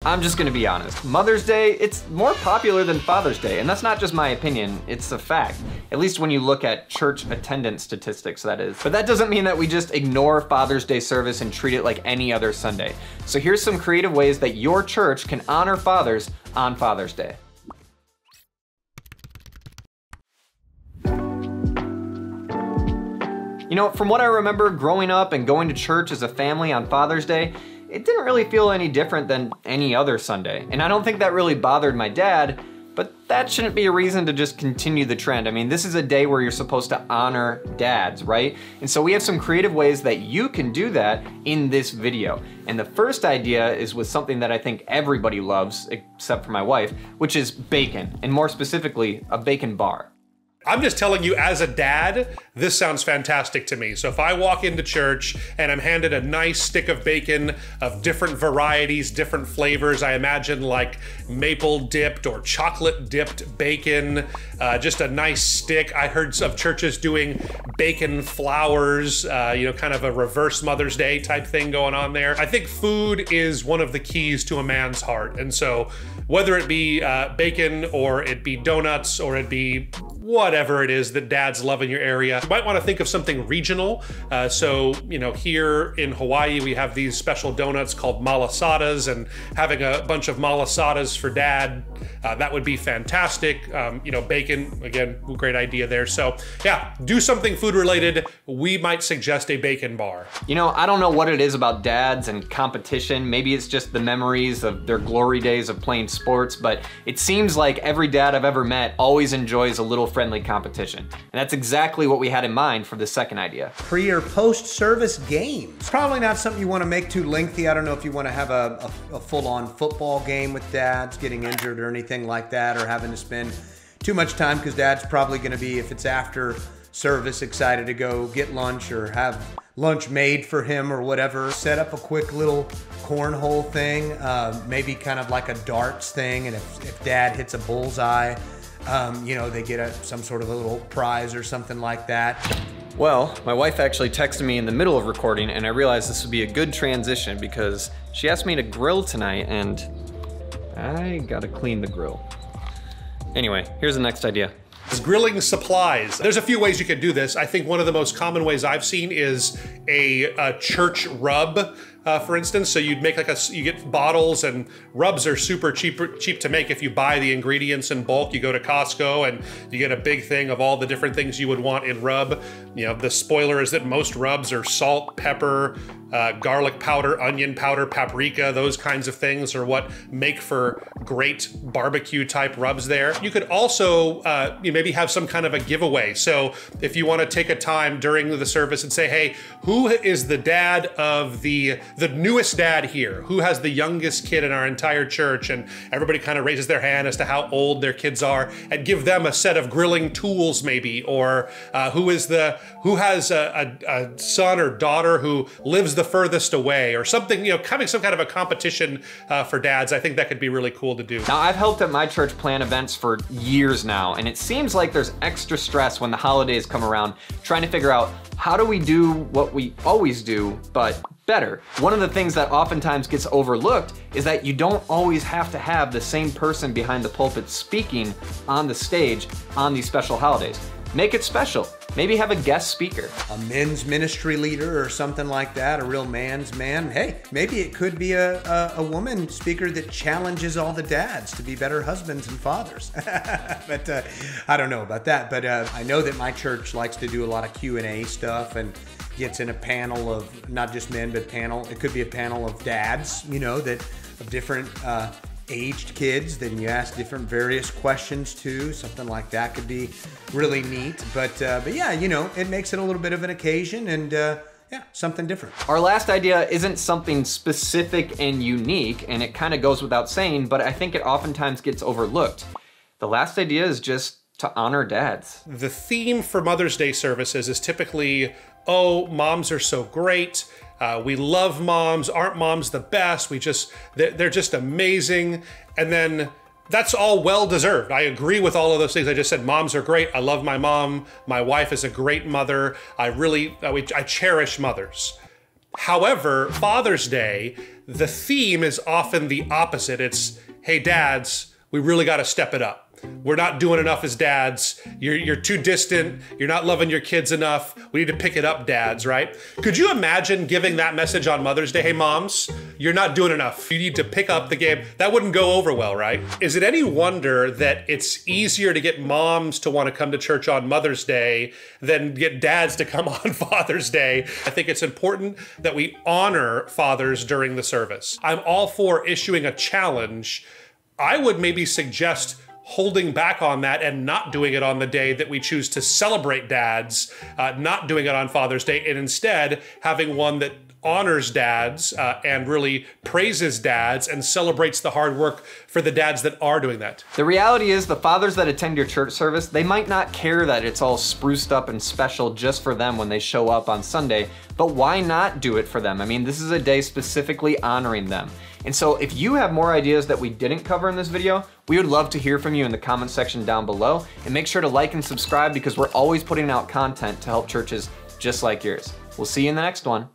I'm just gonna be honest. Mother's Day, it's more popular than Father's Day, and that's not just my opinion, it's a fact. At least when you look at church attendance statistics, that is. But that doesn't mean that we just ignore Father's Day service and treat it like any other Sunday. So here's some creative ways that your church can honor fathers on Father's Day. You know, from what I remember growing up and going to church as a family on Father's Day, it didn't really feel any different than any other Sunday. And I don't think that really bothered my dad, but that shouldn't be a reason to just continue the trend. I mean, this is a day where you're supposed to honor dads, right? And so we have some creative ways that you can do that in this video. And the first idea is with something that I think everybody loves, except for my wife, which is bacon, and more specifically, a bacon bar. I'm just telling you, as a dad, this sounds fantastic to me. So if I walk into church and I'm handed a nice stick of bacon of different varieties, different flavors, I imagine like maple dipped or chocolate dipped bacon, just a nice stick. I heard of churches doing bacon flowers, you know, kind of a reverse Mother's Day type thing going on there. I think food is one of the keys to a man's heart. And so whether it be bacon or it be donuts or it be whatever it is that dads love in your area, you might want to think of something regional. So, you know, here in Hawaii, we have these special donuts called malasadas, and having a bunch of malasadas for dad, that would be fantastic. You know, bacon, again, great idea there. So yeah, do something food related. We might suggest a bacon bar. You know, I don't know what it is about dads and competition. Maybe it's just the memories of their glory days of playing sports, but it seems like every dad I've ever met always enjoys a little friendly competition. And that's exactly what we had in mind for the second idea. Pre or post-service games. Probably not something you want to make too lengthy. I don't know if you want to have a full-on football game with dads getting injured or anything like that, or having to spend too much time, because dad's probably going to be, if it's after service, excited to go get lunch or have lunch made for him or whatever. Set up a quick little cornhole thing, maybe kind of like a darts thing, and if dad hits a bullseye, you know, they get some sort of a little prize or something like that. Well, my wife actually texted me in the middle of recording, and I realized this would be a good transition because she asked me to grill tonight, and I gotta clean the grill. Anyway, here's the next idea. Grilling supplies. There's a few ways you could do this. I think one of the most common ways I've seen is a church rub, for instance. So you'd make like you get bottles, and rubs are super cheap to make if you buy the ingredients in bulk. You go to Costco and you get a big thing of all the different things you would want in rub. You know, the spoiler is that most rubs are salt, pepper, garlic powder, onion powder, paprika. Those kinds of things are what make for great barbecue type rubs there. You could also you maybe have some kind of a giveaway. So if you want to take a time during the service and say, hey, who is the dad of the newest dad here? Who has the youngest kid in our entire church? And everybody kind of raises their hand as to how old their kids are, and give them a set of grilling tools maybe, or who has a son or daughter who lives the furthest away, or something, you know, having some kind of a competition for dads. I think that could be really cool to do. Now, I've helped at my church plan events for years now, and it seems like there's extra stress when the holidays come around, trying to figure out how do we do what we always do, but better. One of the things that oftentimes gets overlooked is that you don't always have to have the same person behind the pulpit speaking on the stage on these special holidays. Make it special. Maybe have a guest speaker. A men's ministry leader or something like that, a real man's man. Hey, maybe it could be a woman speaker that challenges all the dads to be better husbands and fathers. But I don't know about that, but I know that my church likes to do a lot of Q&A stuff, and gets in a panel of not just men, but it could be a panel of dads, you know, that of different aged kids, then you ask different various questions to. Something like that could be really neat. But yeah, you know, it makes it a little bit of an occasion, and yeah, something different. Our last idea isn't something specific and unique, and it kind of goes without saying, but I think it oftentimes gets overlooked. The last idea is just to honor dads. The theme for Mother's Day services is typically, oh, moms are so great. We love moms. Aren't moms the best? They're just amazing. And then that's all well-deserved. I agree with all of those things I just said. Moms are great. I love my mom. My wife is a great mother. I cherish mothers. However, Father's Day, the theme is often the opposite. It's, hey dads, we really got to step it up. We're not doing enough as dads. You're too distant. You're not loving your kids enough. We need to pick it up, dads, right? Could you imagine giving that message on Mother's Day? Hey, moms, you're not doing enough. You need to pick up the game. That wouldn't go over well, right? Is it any wonder that it's easier to get moms to want to come to church on Mother's Day than get dads to come on Father's Day? I think it's important that we honor fathers during the service. I'm all for issuing a challenge. I would maybe suggest holding back on that and not doing it on the day that we choose to celebrate dads, not doing it on Father's Day, and instead having one that honors dads and really praises dads and celebrates the hard work for the dads that are doing that. The reality is the fathers that attend your church service, they might not care that it's all spruced up and special just for them when they show up on Sunday, but why not do it for them? I mean, this is a day specifically honoring them. And so if you have more ideas that we didn't cover in this video, we would love to hear from you in the comment section down below, and make sure to like and subscribe because we're always putting out content to help churches just like yours. We'll see you in the next one.